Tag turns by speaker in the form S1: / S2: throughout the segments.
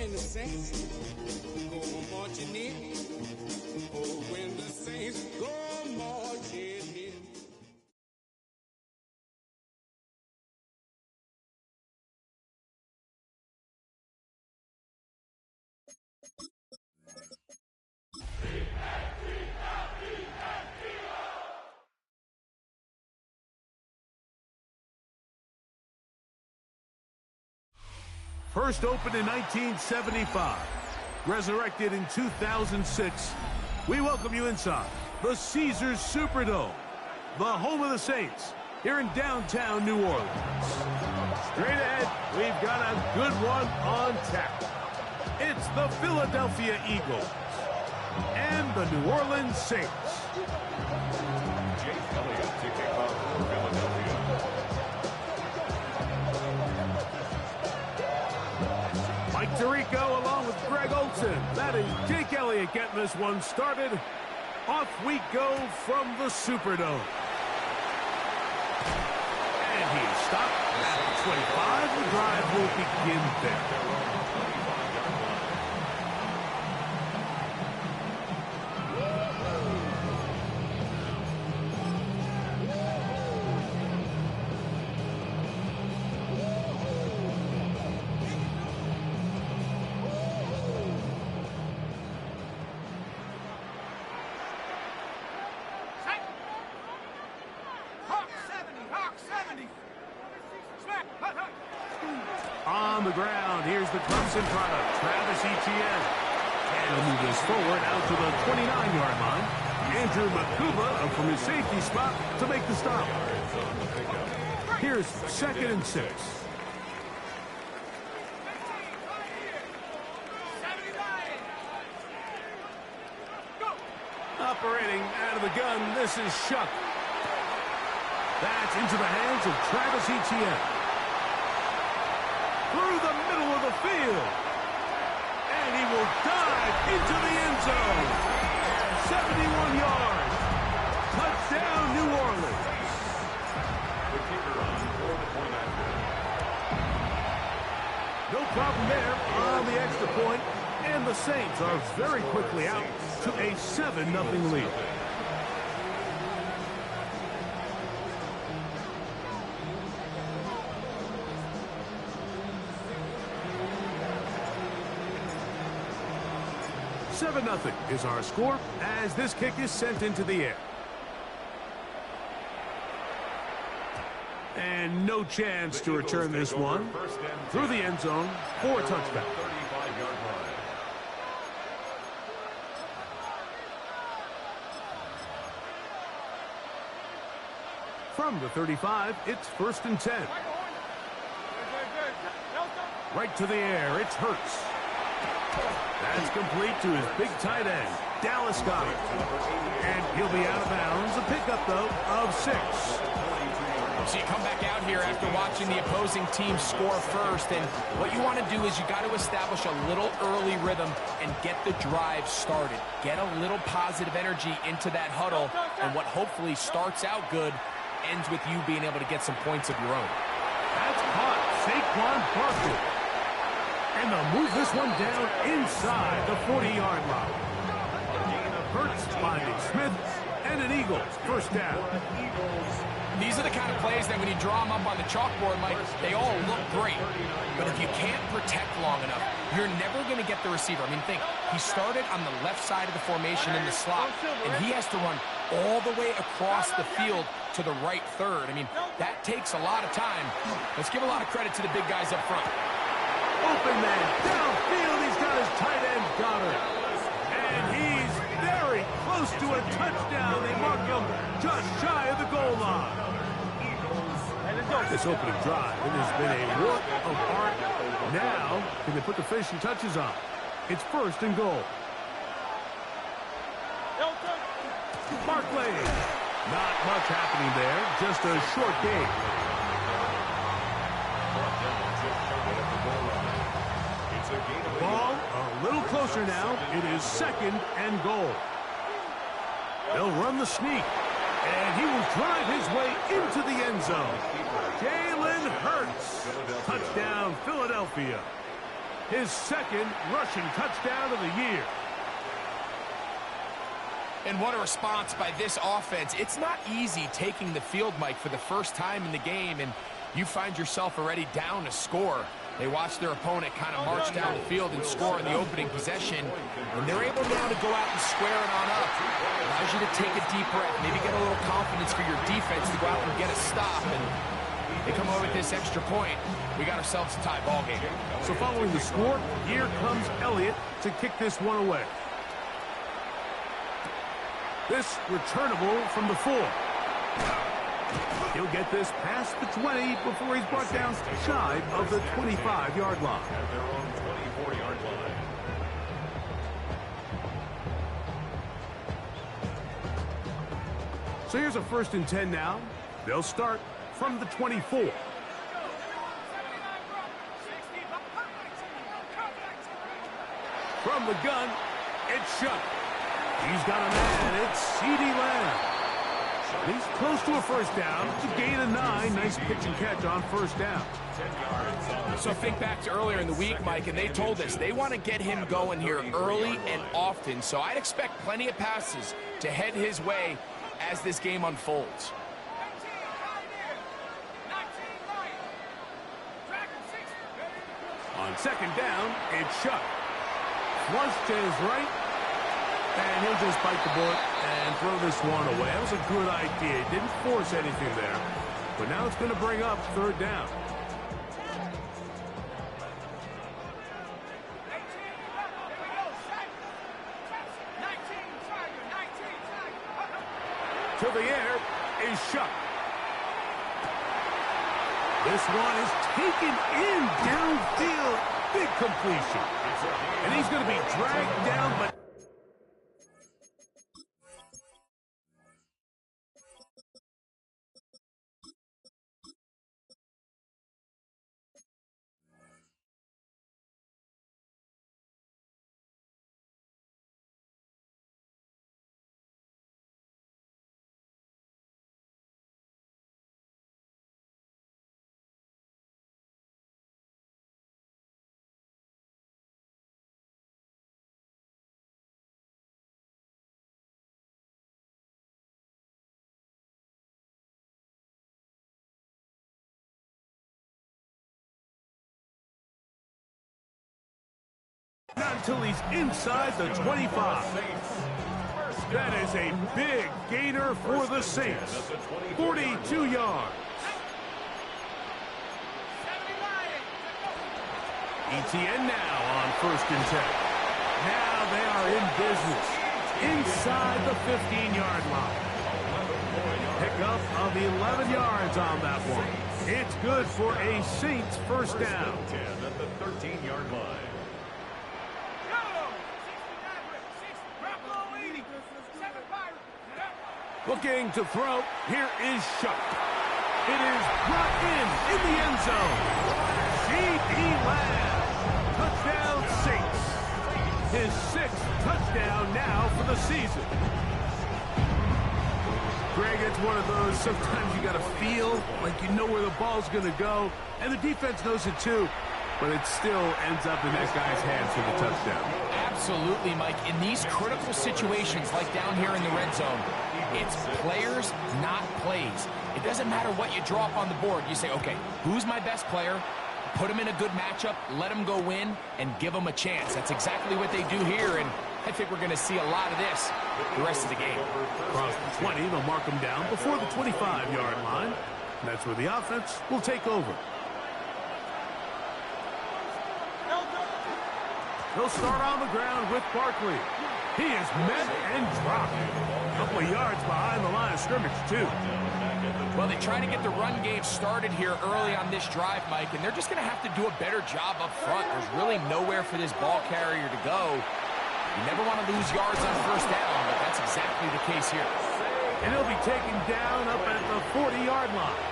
S1: when the saints go marching in. Oh, when the saints go marching in.
S2: First opened in 1975, resurrected in 2006, we welcome you inside the Caesars Superdome, the home of the Saints, here in downtown New Orleans. Straight ahead, we've got a good one on tap. It's the Philadelphia Eagles and the New Orleans Saints.
S3: Jake Elliott to kick off for Philadelphia.
S2: Mike Tirico along with Greg Olson. That is Jake Elliott getting this one started. Off we go from the Superdome. And he's stopped at 25. The drive will begin there. On the ground, here's the Clemson product, Travis Etienne. And he'll move this forward out to the 29-yard line. Andrew Makuba up from his safety spot to make the stop. Here's 2nd and 6. Operating out of the gun, this is Shuck. That's into the hands of Travis Etienne. Through the middle of the field. And he will dive into the end zone. 71 yards. Touchdown, New Orleans.
S3: The kicker on for the point after.
S2: No problem there on the extra point. And the Saints are very quickly out to a 7-0 lead. Nothing is our score as this kick is sent into the air. And no chance to return this one through the end zone for a touchdown. From the 35, it's 1st and 10. Right to the air, it's Hurts. That's complete to his big tight end, Dallas Goedert. And he'll be out of bounds. A pickup, though, of 6.
S4: So you come back out here after watching the opposing team score first, and what you want to do is you got to establish a little early rhythm and get the drive started. Get a little positive energy into that huddle, and what hopefully starts out good ends with you being able to get some points of your own.
S2: That's caught. Saquon Barkley. And they'll move this one down inside the 40-yard line. Hurts finding Smith, and an Eagles first down.
S4: These are the kind of plays that when you draw them up on the chalkboard, Mike, they all look great. But if you can't protect long enough, you're never going to get the receiver. I mean, think, he started on the left side of the formation in the slot, and he has to run all the way across the field to the right third. I mean, that takes a lot of time. Let's give a lot of credit to the big guys up front.
S2: Open man, downfield, he's got his tight end, Goddard. And he's very close to a touchdown. They mark him just shy of the goal line. This opening drive, it has been a work of art. Now, can they put the finishing touches on? It's 1st and goal. Barkley. Not much happening there, just a short game. Ball a little closer now. It is 2nd and goal. They'll run the sneak, and he will drive his way into the end zone. Jalen Hurts. Touchdown, Philadelphia. his second rushing touchdown of the year.
S4: And what a response by this offense. It's not easy taking the field, Mike, for the first time in the game, and you find yourself already down a score. They watch their opponent kind of march down the field and score in the opening possession, and they're able now to go out and square it on up. Allows you to take a deep breath, maybe get a little confidence for your defense to go out and get a stop, and they come over with this extra point. We got ourselves a tie ball game.
S2: So following the score, here comes Elliott to kick this one away. This returnable from the 4. He'll get this past the 20 before he's brought down shy of the 25-yard line.
S3: At their own 24-yard line.
S2: So here's a 1st and 10 now. They'll start from the 24. From the gun, it's shut. He's got a man. It's CeeDee Lamb. He's close to a 1st down. It's a gain of 9. Nice pitch and catch on 1st down.
S4: So think back to earlier in the week, Mike, and they told us they want to get him going here early and often. So I'd expect plenty of passes to head his way as this game unfolds.
S2: On 2nd down, it's shut. Flush to his right. And he'll just bite the bullet and throw this one away. That was a good idea. He didn't force anything there. But now it's going to bring up 3rd down. To the air is shut. This one is taken in downfield. Big completion. And he's going to be dragged down, but not until he's inside the 25. That is a big gainer for the Saints. 42 yards. ETN now on 1st and 10. Now they are in business. Inside the 15-yard line. Pickup of 11 yards on that one. It's good for a Saints 1st down.
S3: 10 at the 13-yard line.
S2: Looking to throw. Here is Shuck. It is brought in the end zone. CeeDee Lamb. Touchdown Saints. His 6th touchdown now for the season. Greg, it's one of those, sometimes you got to feel like you know where the ball's going to go, and the defense knows it too, but it still ends up in that guy's hands for the touchdown.
S4: Absolutely, Mike. In these critical situations, like down here in the red zone, it's players, not plays. It doesn't matter what you draw up on the board. You say, okay, who's my best player? Put him in a good matchup, let him go win, and give him a chance. That's exactly what they do here, and I think we're going to see a lot of this the rest of the game.
S2: Across the 20, they'll mark him down before the 25-yard line. And that's where the offense will take over. He'll start on the ground with Barkley. He is met and dropped. A couple of yards behind the line of scrimmage, too.
S4: Well, they try to get the run game started here early on this drive, Mike, and they're just going to have to do a better job up front. There's really nowhere for this ball carrier to go. You never want to lose yards on 1st down, but that's exactly the case here.
S2: And he'll be taken down up at the 40-yard line.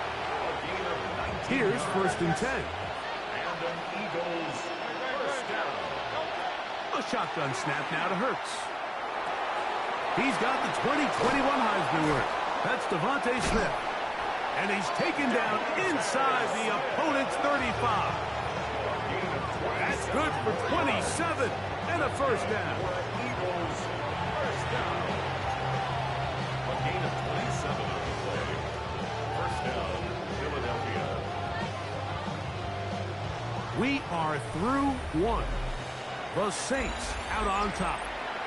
S2: Here's 1st and 10.
S3: And an Eagles 1st down.
S2: A shotgun snap now to Hurts. He's got the 2021 Heisman winner. That's Devontae Smith. And he's taken down inside the opponent's 35. That's good for 27 and a first down.
S3: Eagles first down. A gain of 27 on the play. First down, Philadelphia.
S2: We are through one. The Saints out on top.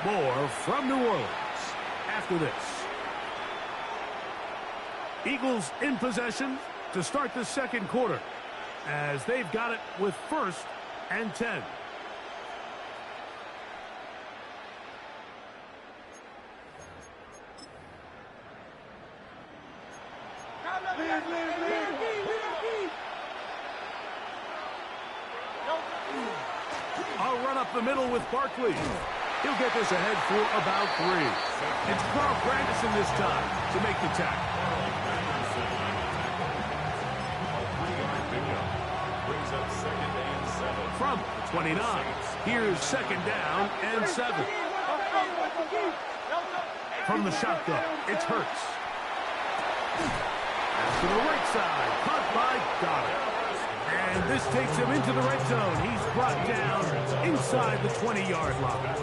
S2: More from New Orleans after this. Eagles in possession to start the second quarter, as they've got it with 1st and 10. I'll run up the middle with Barkley. He'll get this ahead for about 3. It's Carl Grandison this time to make the tackle. From 29, here's 2nd down and 7. From the shotgun, it's Hurts. To the right side, caught by Goddard. And this takes him into the red zone. He's brought down inside the 20-yard line.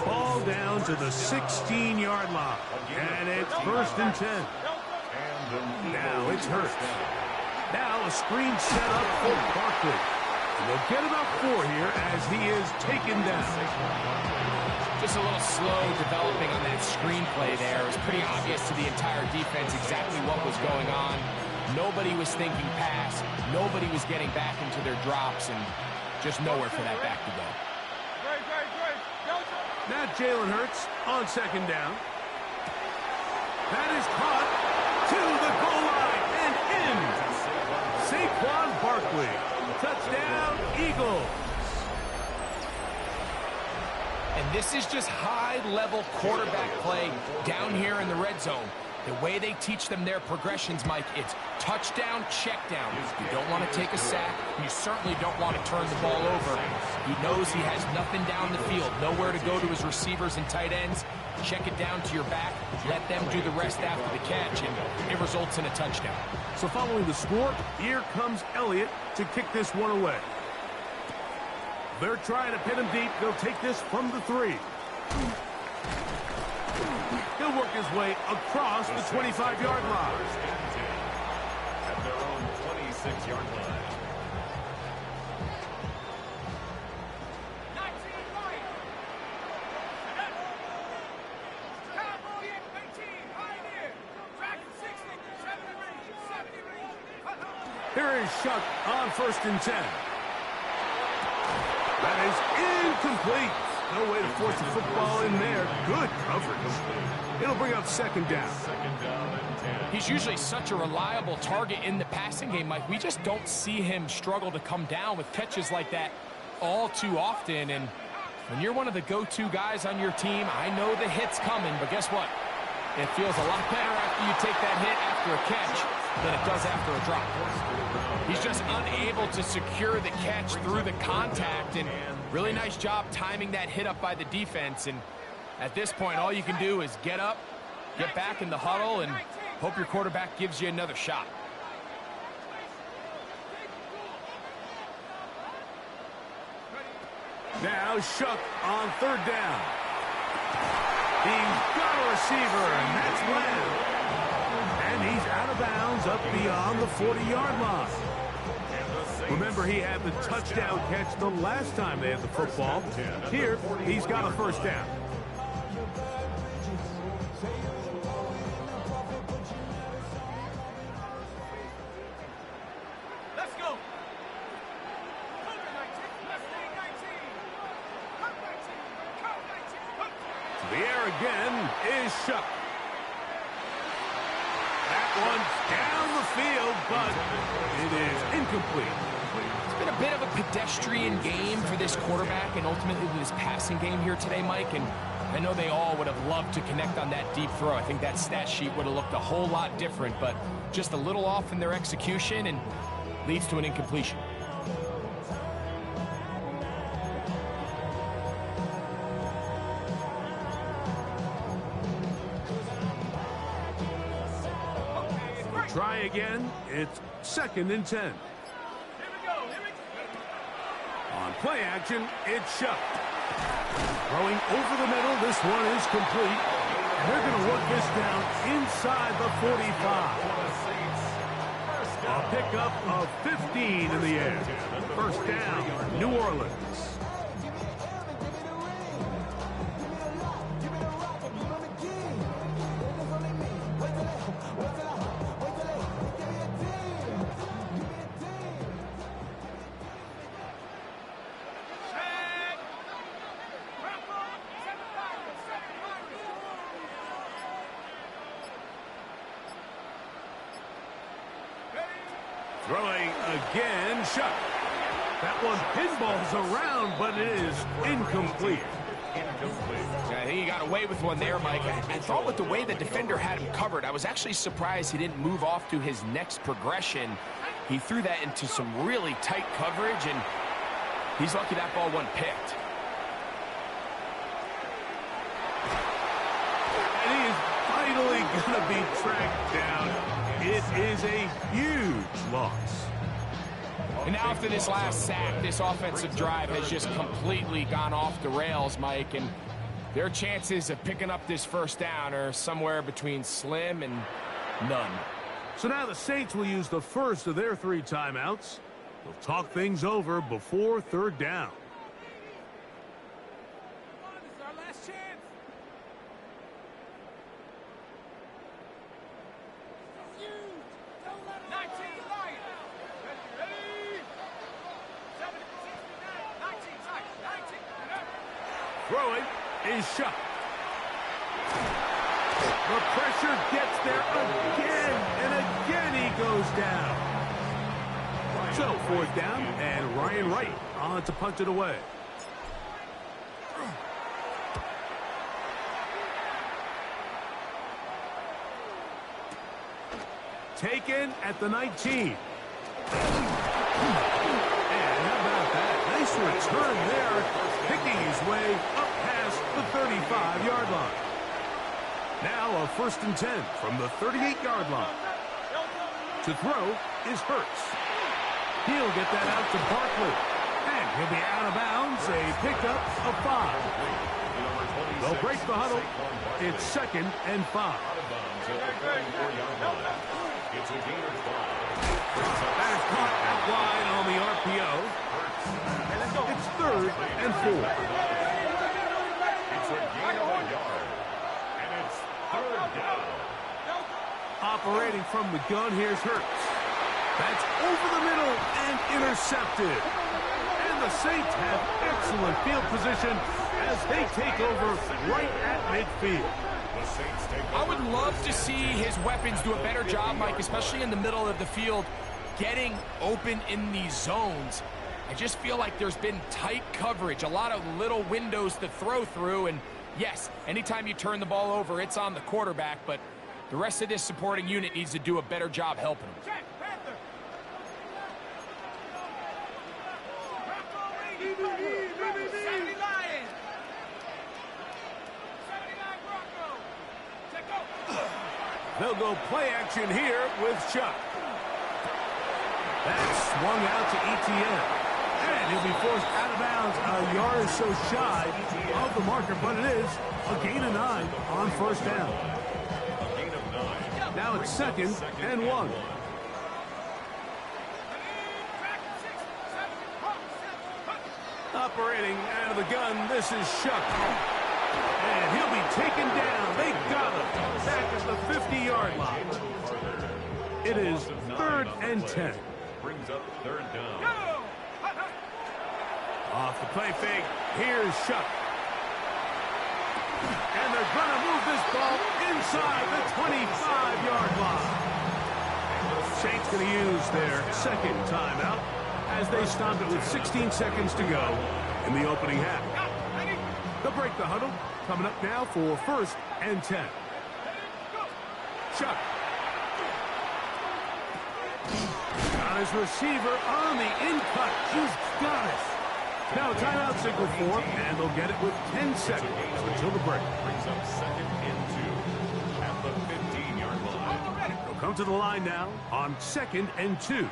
S2: Ball down to the 16-yard line. And it's 1st and 10. Now it's Hurts. Now a screen set up for Barkley. They'll get about 4 here as he is taken down.
S4: Just a little slow developing on that screenplay there. It was pretty obvious to the entire defense exactly what was going on. Nobody was thinking pass. Nobody was getting back into their drops, and just nowhere for that back to go.
S2: Now Jalen Hurts on 2nd down. That is caught to the goal line and in. Saquon Barkley. Touchdown, Eagles.
S4: And this is just high-level quarterback play down here in the red zone. The way they teach them their progressions, Mike, it's touchdown, check down. You don't want to take a sack. You certainly don't want to turn the ball over. He knows he has nothing down the field, nowhere to go to his receivers and tight ends. Check it down to your back. Let them do the rest after the catch, and it results in a touchdown.
S2: So following the score, here comes Elliott to kick this one away. They're trying to pin him deep. They'll take this from the 3. He'll work his way across the 25-yard line.
S3: At their own 26-yard line.
S2: Here is Shuck on 1st and 10. That is incomplete. No way to force the football in there. Good coverage. It'll bring up 2nd down.
S4: He's usually such a reliable target in the passing game, Mike. We just don't see him struggle to come down with catches like that all too often. And when you're one of the go-to guys on your team, I know the hit's coming, but guess what? It feels a lot better after you take that hit after a catch than it does after a drop. He's just unable to secure the catch through the contact, and really nice job timing that hit up by the defense. And at this point, all you can do is get up, get back in the huddle, and hope your quarterback gives you another shot.
S2: Now Shuck on 3rd down. He's got a receiver, and that's Lamb. And he's out of bounds up beyond the 40-yard line. Remember, he had the touchdown catch the last time they had the football. Here, he's got a 1st down.
S1: Let's go.
S2: The air again is Shuck. That one's down the field, but it is incomplete.
S4: It's been a bit of a pedestrian game for this quarterback and ultimately this passing game here today, Mike. And I know they all would have loved to connect on that deep throw. I think that stat sheet would have looked a whole lot different, but just a little off in their execution and leads to an incompletion.
S2: Try again. It's 2nd and 10.
S1: Here we go.
S2: On play action. It's Shuck. Throwing over the middle. This one is complete. They're going to work this down inside the 45. A pickup of 15 in the air. First down, New Orleans. Throwing again, Shuck. That one pinballs around, but it is incomplete.
S4: I think he got away with one there, Mike. I thought with the way the defender had him covered, I was actually surprised he didn't move off to his next progression. He threw that into some really tight coverage, and he's lucky that ball wasn't picked.
S2: And he is finally going to be tracked down. It is a huge loss.
S4: And now after this last sack, this offensive drive has just completely gone off the rails, Mike, and their chances of picking up this first down are somewhere between slim and none.
S2: So now the Saints will use the first of their 3 timeouts. They'll talk things over before third down.
S1: This is our last chance.
S2: Throwing is Shuck. The pressure gets there again, and again he goes down. So fourth down, and Ryan Wright on to punt it away. Taken at the 19. And how about that? Nice return there, picking his way up past the 35-yard line. Now a 1st and 10 from the 38-yard line. To throw is Hurts. He'll get that out to Barkley. And he'll be out of bounds, a pickup of 5. They'll break the huddle. It's 2nd and 5.
S3: It's a gain of 5.
S2: That is caught out wide on the RPO. It's 3rd and 4.
S3: It's a gain of a yard. And it's 3rd down.
S2: Operating from the gun, here's Hurts. That's over the middle and intercepted. And the Saints have excellent field position as they take over right at midfield.
S4: I would love to see his weapons do a better job, Mike, especially in the middle of the field, getting open in these zones. I just feel like there's been tight coverage, a lot of little windows to throw through, and yes, anytime you turn the ball over, it's on the quarterback, but the rest of this supporting unit needs to do a better job helping him.
S2: They'll go play action here with Chuck. That's swung out to ETN. And he'll be forced out of bounds a yard or so shy of the marker, but it is a gain of 9 on 1st down. Now it's 2nd and 1. Operating out of the gun, this is Shuck. And he'll be taken down. They got him. Back at the 50-yard line. It is 3rd and 10.
S3: Brings up 3rd down.
S2: Off the play fake, here's Shuck. And they're going to move this ball inside the 25-yard line. Saints going to use their 2nd timeout as they stop it with 16 seconds to go in the opening half. They'll break the huddle. Coming up now for 1st and 10. Chuck. Got his receiver on the in-cut. He's got it. Now a timeout signal for him, and they'll get it with 10 seconds until the break.
S3: Brings up 2nd and 2 at the 15-yard line.
S2: They'll come to the line now on 2nd and 2.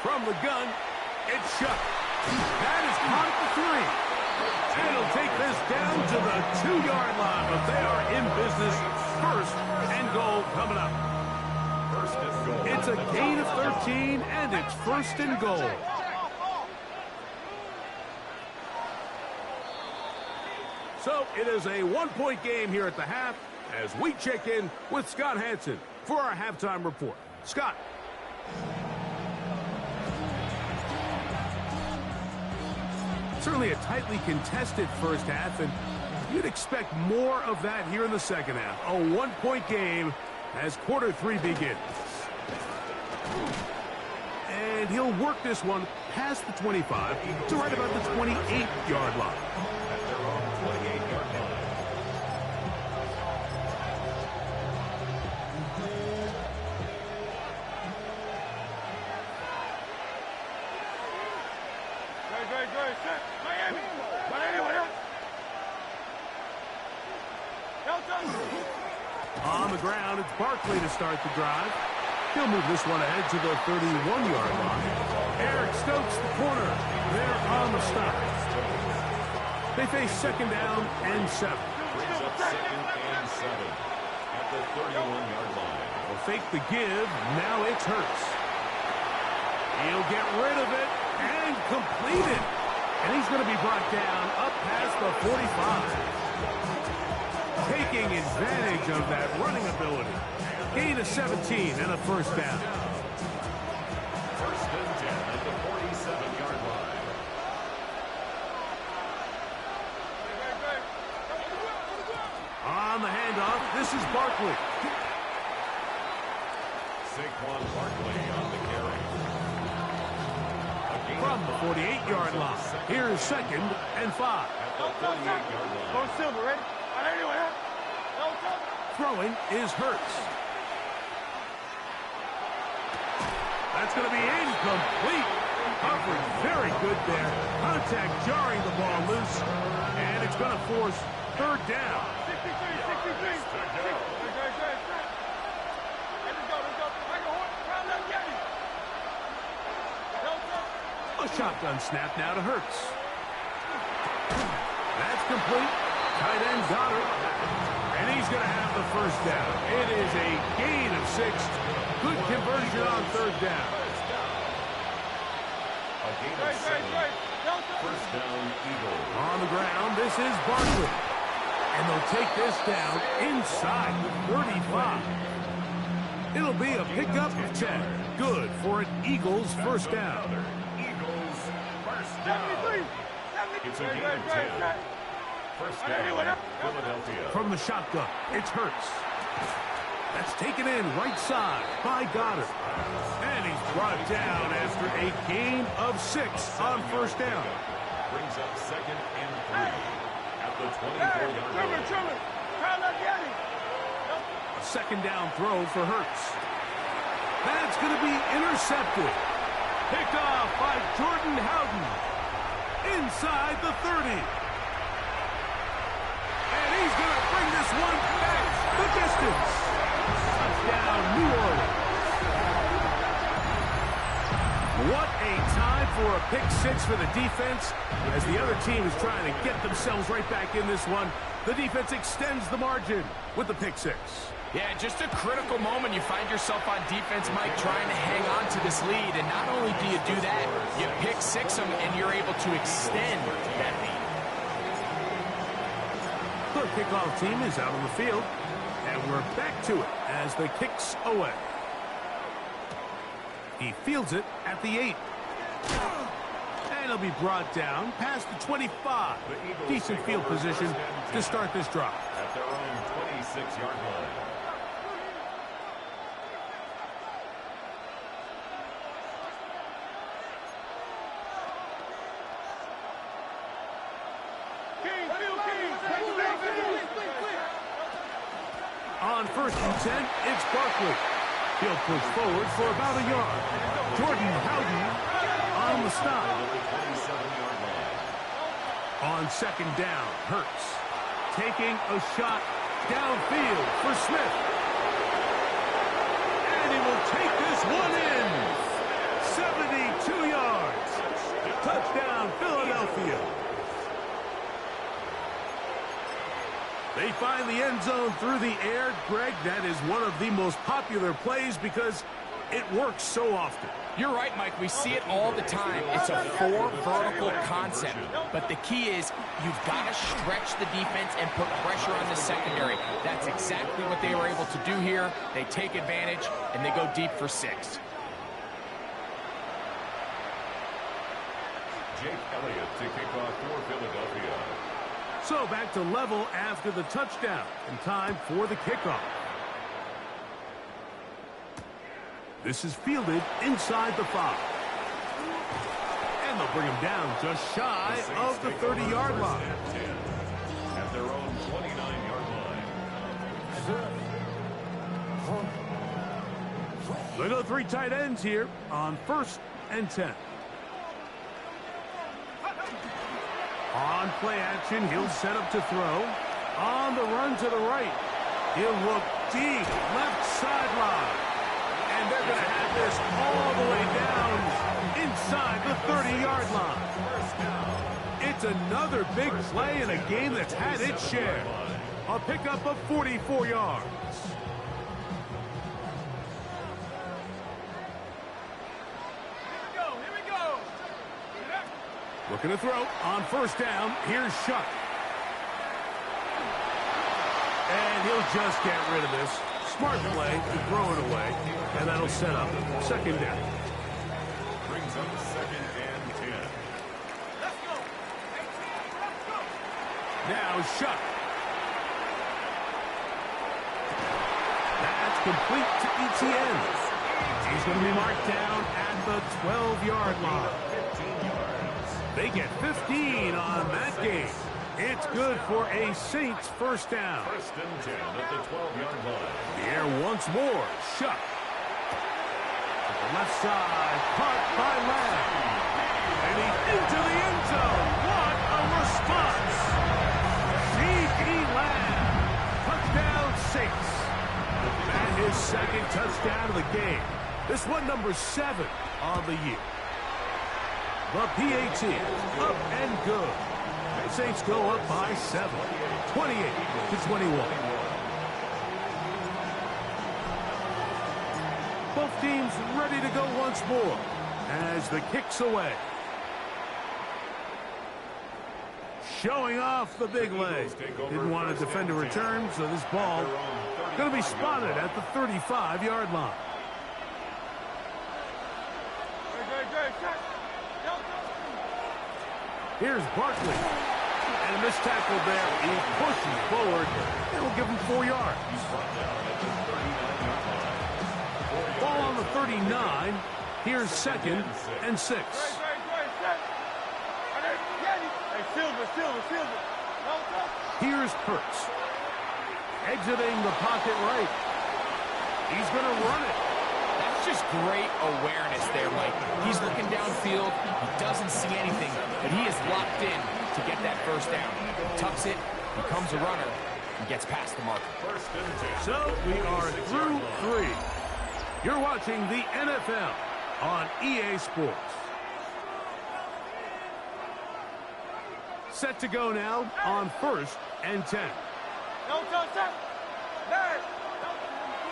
S2: From the gun, It's shut. That is caught at the 3. And he'll take this down to the 2-yard line, but they are in business. First and goal coming up.
S3: First and goal.
S2: It's a gain of 13, and it's first and goal. So it is a 1-point game here at the half as we check in with Scott Hansen for our halftime report. Scott. Certainly a tightly contested first half, and you'd expect more of that here in the second half. A 1-point game as quarter 3 begins. And he'll work this one past the 25 to right about the 28-yard line.
S3: At their own 28-yard line.
S2: On the ground, it's Barkley to start the drive. He'll move this one ahead to the 31-yard line. Eric Stokes, the corner. They're on the stop. They face second down and 7.
S3: Brings up second and 7 at the 31-yard line.
S2: Will fake the give. Now it's Hurts. He'll get rid of it and complete it. And he's going to be brought down up past the 45. Taking advantage of that running ability. Gain of 17 and a first down.
S3: First and 10 at the 47-yard line.
S2: On the handoff, this is Barkley.
S3: Saquon Barkley on the carry.
S2: From the 48-yard line. Here's second and 5.
S3: At the 38-yard line.
S5: Go Silver, ready?
S2: Throwing is Hurts. That's going to be incomplete. Coverage very good there. Contact jarring the ball loose. And it's going to force third down.
S5: 63.
S2: A shotgun snap now to Hurts. That's complete. Tight end Goddard. And he's going to have the first down. It is a gain of 6. Good conversion on third down.
S3: A gain of 7. First down, Eagles.
S2: On the ground, this is Barkley. And they'll take this down inside the 35. It'll be a pickup of 10. Good for an Eagles first down.
S3: Eagles first down. It's a gain of 10. First down, Philadelphia.
S2: From the shotgun, it's Hurts. That's taken in right side by Goddard. And he's brought down after a gain of 6 on first down.
S3: Brings up second and 3 at the 24-yard line.
S2: A second down throw for Hurts. That's going to be intercepted. Picked off by Jordan Howden. Inside the 30. And he's going to bring this one back the distance. Touchdown, New Orleans. What a time for a pick 6 for the defense. As the other team is trying to get themselves right back in this one, the defense extends the margin with the pick 6.
S4: Yeah, just a critical moment. You find yourself on defense, Mike, trying to hang on to this lead. And not only do you do that, you pick 6 them, and you're able to extend that lead.
S2: The kickoff team is out on the field, and we're back to it as the kicks away. He fields it at the 8. And he'll be brought down past the 25. Decent field position to start this drive.
S3: At their own 26-yard line.
S2: On first and 10, it's Barkley. He'll push forward for about a yard. Jordan Howden on the stop. On second down, Hurts taking a shot downfield for Smith. And he will take this one in. 72 yards. Touchdown, Philadelphia. They find the end zone through the air. Greg, that is one of the most popular plays because it works so often.
S4: You're right, Mike. We see it all the time. It's a four vertical concept. But the key is you've got to stretch the defense and put pressure on the secondary. That's exactly what they were able to do here. They take advantage, and they go deep for 6.
S3: Jake Elliott to kick off for Philadelphia.
S2: So back to level after the touchdown, and time for the kickoff. This is fielded inside the 5. And they'll bring him down just shy of the 30-yard line.
S3: At their own 29-yard line.
S2: They go 3 tight ends here on 1st and 10. On play action, he'll set up to throw. On the run to the right. He'll look deep, left sideline. And they're going to have this all the way down inside the 30-yard line. It's another big play in a game that's had its share. A pickup of 44 yards. Looking to throw on 1st down. Here's Shuck. And he'll just get rid of this. Smart play to throw it away. And that'll set up 2nd down.
S3: Brings up 2nd and 10.
S5: Let's go. Let's go.
S2: Now Shuck. That's complete to ETN. He's going to be marked down at the 12-yard line.
S3: 15 yards.
S2: They get 15 on that game. It's good for a Saints 1st down.
S3: 1st and 10 at the 12-yard line.
S2: The air once more. Shuck. To the left side. Caught by Lamb. And he's into the end zone. What a response. C.D. Lamb. Touchdown Saints. And his 2nd touchdown of the game. This one number 7 on the year. The PAT up and good. The Saints go up by 7, 28-21. Both teams ready to go once more as the kick's away. Showing off the big leg. Didn't want to defend a return, so this ball going to be spotted at the 35-yard line. Here's Barkley. And a missed tackle there. He pushes forward. It'll give him 4 yards. Ball on the 39. Here's 2nd and 6. Here's Hurts. Exiting the pocket right. He's going to run it.
S4: That's just great awareness there, Mike. He's looking downfield. He doesn't see anything, but he is locked in to get that 1st down. Tucks it, becomes a runner, and gets past the marker.
S2: So we are through 3. You're watching the NFL on EA Sports. Set to go now on 1st and 10.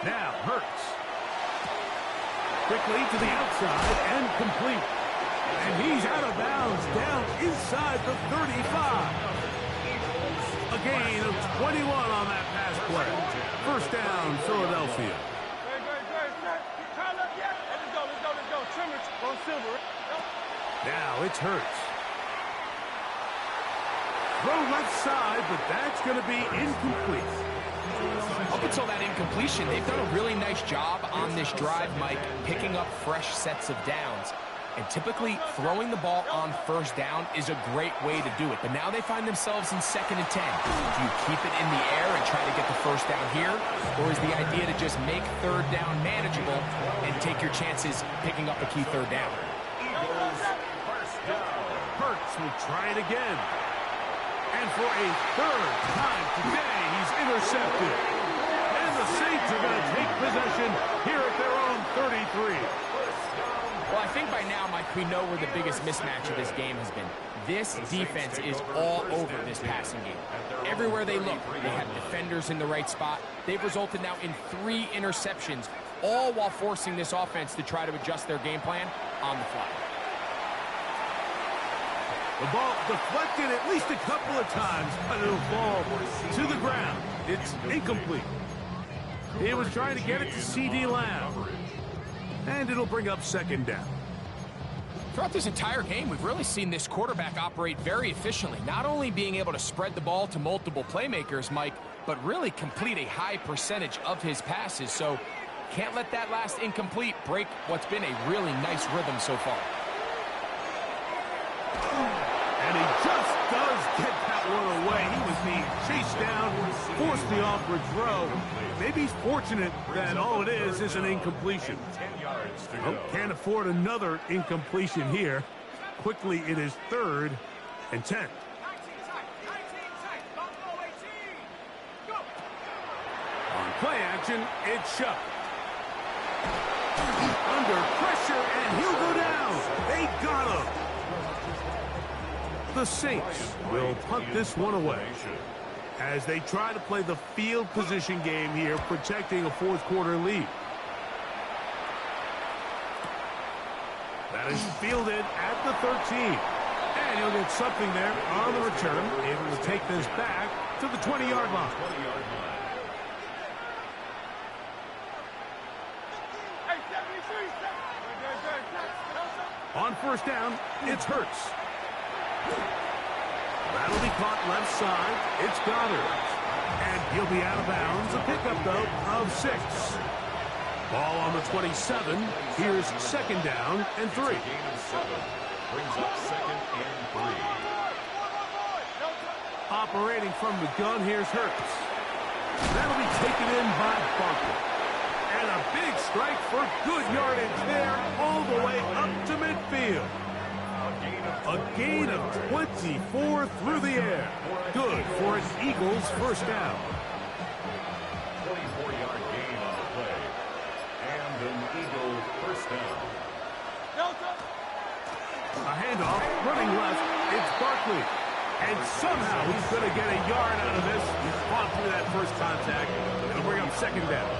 S2: Now Hurts. Quickly to the outside and complete. And he's out of bounds down inside the 35. A gain of 21 on that pass play. 1st down, Philadelphia. Now it's Hurts. Throw left side, but that's going to be incomplete.
S4: Up until that incompletion, they've done a really nice job on this drive, Mike, picking up fresh sets of downs. And typically, throwing the ball on 1st down is a great way to do it. But now they find themselves in 2nd and 10. Do you keep it in the air and try to get the 1st down here? Or is the idea to just make 3rd down manageable and take your chances picking up a key 3rd down?
S2: Hurts will try it again. And for a 3rd time today, he's intercepted. And the Saints are going to take possession here at their own 33.
S4: Well, I think by now, Mike, we know where the biggest mismatch of this game has been. This defense is all over this passing game. Everywhere they look, they have defenders in the right spot. They've resulted now in 3 interceptions, all while forcing this offense to try to adjust their game plan on the fly.
S2: The ball deflected at least a couple of times, but it'll fall to the ground. It's incomplete. He was trying to get it to C.D. Lamb. And it'll bring up second down.
S4: Throughout this entire game, we've really seen this quarterback operate very efficiently, not only being able to spread the ball to multiple playmakers, Mike, but really complete a high percentage of his passes. So can't let that last incomplete break what's been a really nice rhythm so far.
S2: And he just does get that one away. He was being chased down, forced the awkward throw. Maybe he's fortunate that all it is an incompletion. Oh, can't afford another incompletion here. Quickly, it is 3rd and 10. On play action, it's Shuck. Under pressure, and he'll go down. They got him. The Saints will punt this one away as they try to play the field position game here, protecting a 4th quarter lead. That is fielded at the 13. And he'll get something there on the return, able to take this back to the 20-yard line. On first down, it's Hurts. That'll be caught left side. It's Goddard. And he'll be out of bounds. A pickup, though, of 6. Ball on the 27. Here's second down and 3.
S3: Brings up second and 3.
S2: Operating from the gun, here's Hurts. That'll be taken in by Barkley. And a big strike for good yardage there all the way up to midfield. A gain of 24 through the air. Good for an Eagles first down.
S3: 24-yard gain on the play. And an Eagle first down.
S2: A handoff, running left, it's Barkley. And somehow he's going to get a yard out of this. He's fought through that first contact. It'll bring up second down.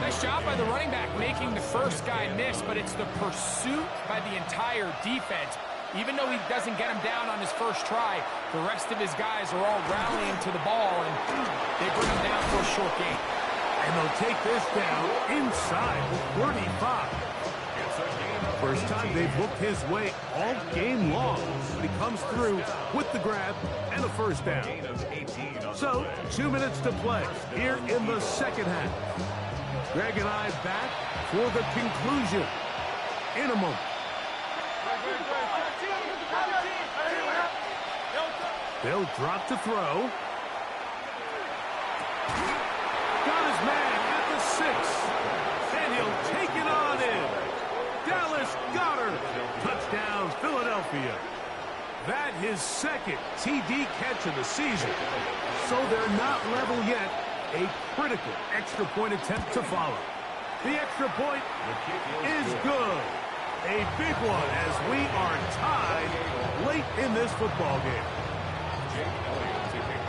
S4: Nice job by the running back making the first guy miss, but it's the pursuit by the entire defense. Even though he doesn't get him down on his first try, the rest of his guys are all rallying to the ball, and they bring him down for a short gain.
S2: And they'll take this down inside the 35. First time they've hooked his way all game long. He comes through with the grab and a first down. So, 2 minutes to play here in the second half. Greg and I back for the conclusion in a moment. They'll drop to throw. Got his man at the 6. And he'll take it on in. Dallas Goedert. Touchdown, Philadelphia. That his second TD catch of the season. So they're not level yet. A critical extra point attempt to follow. The extra point is good. A big one as we are tied late in this football game.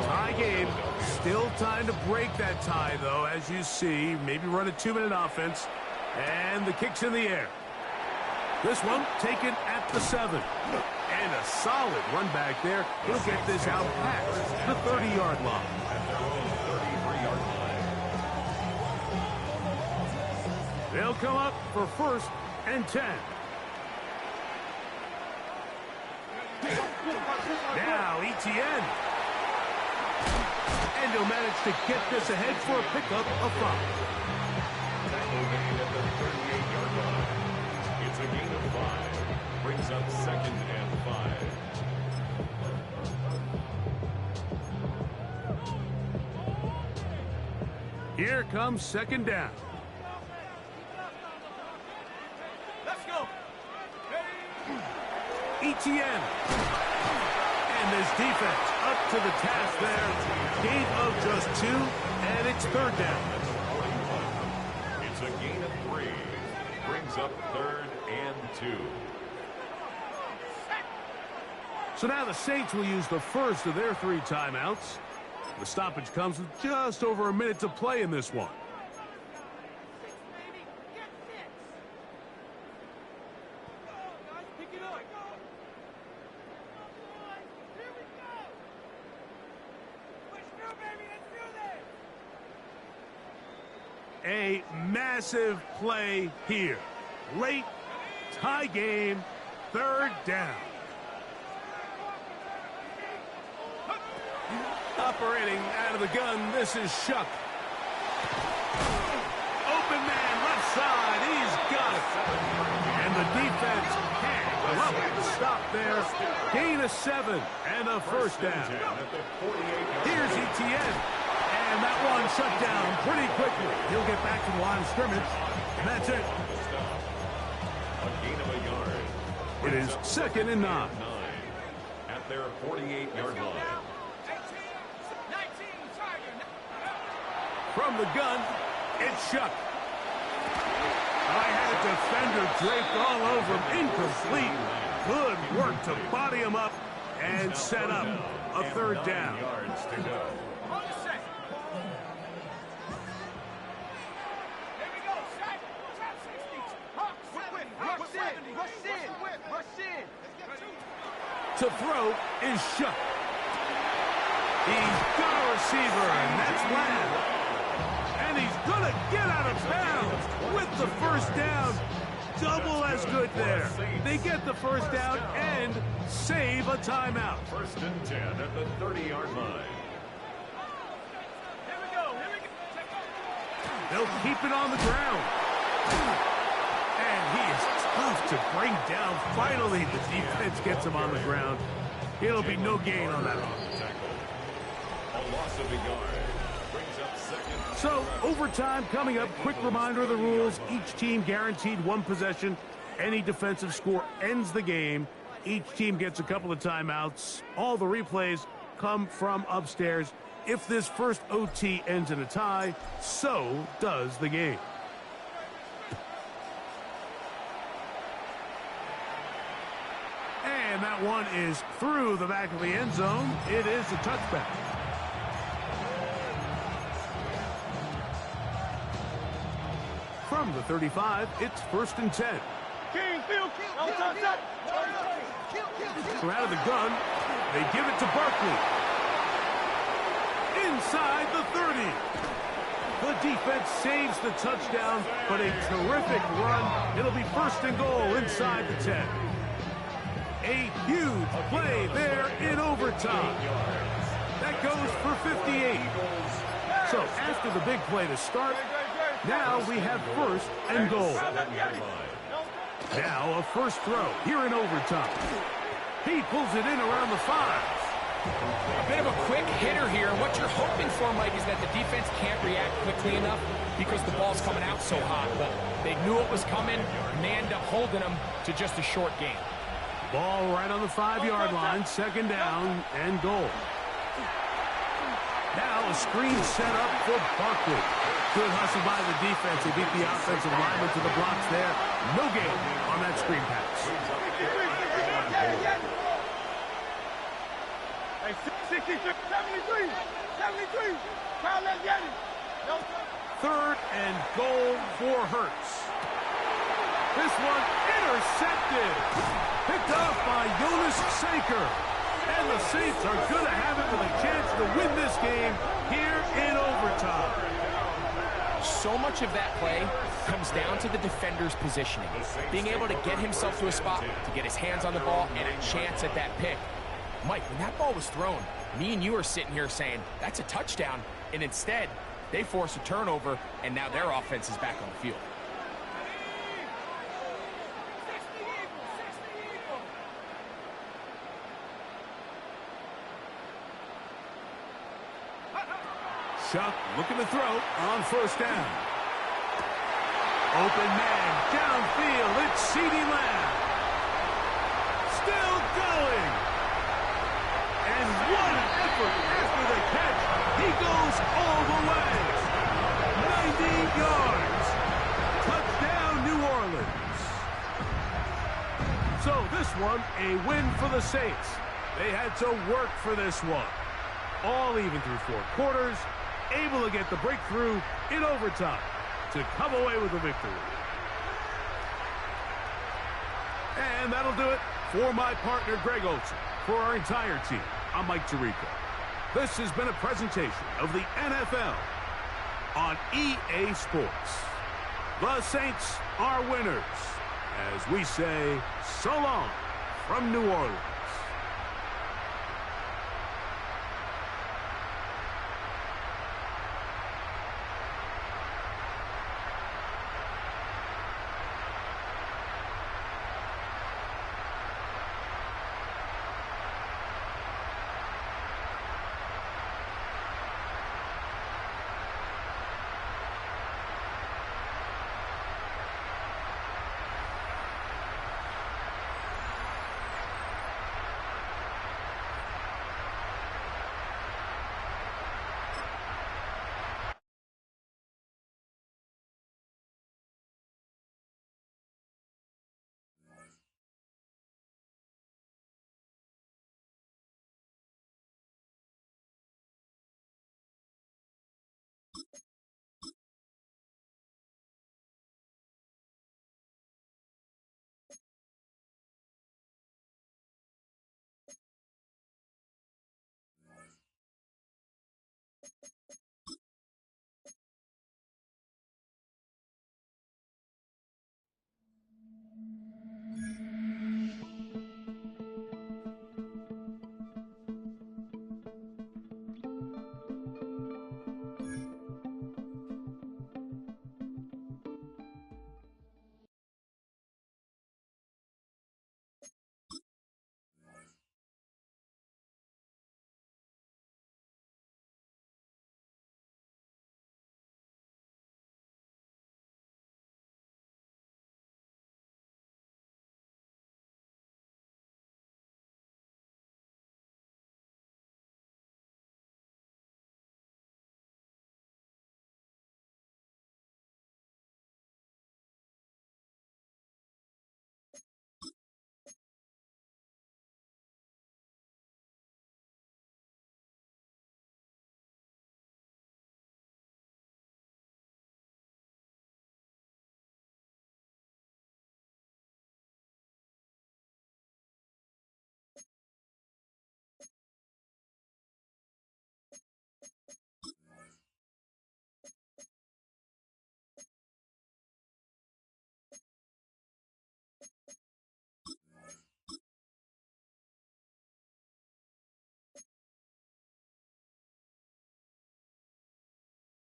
S2: Tie game. Still time to break that tie, though, as you see. Maybe run a 2-minute offense. And the kick's in the air. This one taken at the 7. And a solid run back there. He'll get this out past the 30-yard line. They'll come up for first and 10. Now Etienne. And he'll manage to get this ahead for a pickup of 5.
S3: It's a gain of 5. Brings up second and 5.
S2: Here comes second down.
S5: Let's go.
S2: Etienne. And this defense up to the task there. Gain of just 2, and it's third down.
S3: It's a gain of 3. Brings up third and 2.
S2: So now the Saints will use the first of their 3 timeouts. The stoppage comes with just over a minute to play in this one. A massive play here. Late, tie game, 3rd down. Operating out of the gun, this is Shuck. Open man, left side, he's got it. And the defense can't love it. Stop there. Gain of 7 and a 1st down. Here's Etienne. And that one shut down pretty quickly. He'll get back to the line of scrimmage. And that's it.
S3: A gain of a yard.
S2: It is 2nd and 9.
S3: At their 48-yard line.
S2: From the gun, it's Shuck. I had a defender draped all over him. Incomplete. Good work to body him up and set up a 3rd down.
S3: Yards to go.
S2: To throw is Shuck. He's got a receiver, and that's Lamb. And he's going to get out of bounds with the 1st down. Double as good there. They get the 1st down and save a timeout.
S3: 1st and 10 at the 30-yard line.
S2: They'll keep it on the ground. And he is tough to bring down. Finally, the defense gets him on the ground. It'll be no gain on that one.
S3: A loss of a yard. Brings up 2nd.
S2: So, overtime coming up. Quick reminder of the rules. Each team guaranteed 1 possession. Any defensive score ends the game. Each team gets a couple of timeouts. All the replays come from upstairs. If this first OT ends in a tie, so does the game. And that one is through the back of the end zone. It is a touchback. From the 35, it's 1st and 10. From out of the gun, they give it to Barkley. Inside the 30. The defense saves the touchdown, but a terrific run. It'll be 1st and goal inside the 10. A huge play there in overtime. That goes for 58. So after the big play to start, now we have 1st and goal. Now a 1st throw here in overtime. He pulls it in around the 5.
S4: A bit of a quick hitter here. What you're hoping for, Mike, is that the defense can't react quickly enough because the ball's coming out so hot. But they knew it was coming, and they end up holding them to just a short gain.
S2: Ball right on the 5-yard line, 2nd down and goal. Now a screen set up for Barkley. Good hustle by the defense. He beat the offensive lineman to the blocks there. No gain on that screen pass. 3rd and goal for Hurts. This one intercepted. Picked off by Jonas Saker. And the Saints are going to have it with a chance to win this game here in overtime.
S4: So much of that play comes down to the defender's positioning. Being able to get himself to a spot, to get his hands on the ball, and a chance at that pick. Mike, when that ball was thrown, me and you are sitting here saying, that's a touchdown. And instead, they force a turnover, and now their offense is back on the field.
S2: Shuck looking to throw on 1st down. Open man downfield. It's CeeDee Lamb. Still going. And what an effort after the catch. He goes all the way. 90 yards. Touchdown, New Orleans. So this one, a win for the Saints. They had to work for this one. All even through 4 quarters, able to get the breakthrough in overtime to come away with a victory. And that'll do it for my partner, Greg Olson. For our entire team, I'm Mike Tirico. This has been a presentation of the NFL on EA Sports. The Saints are winners, as we say so long from New Orleans.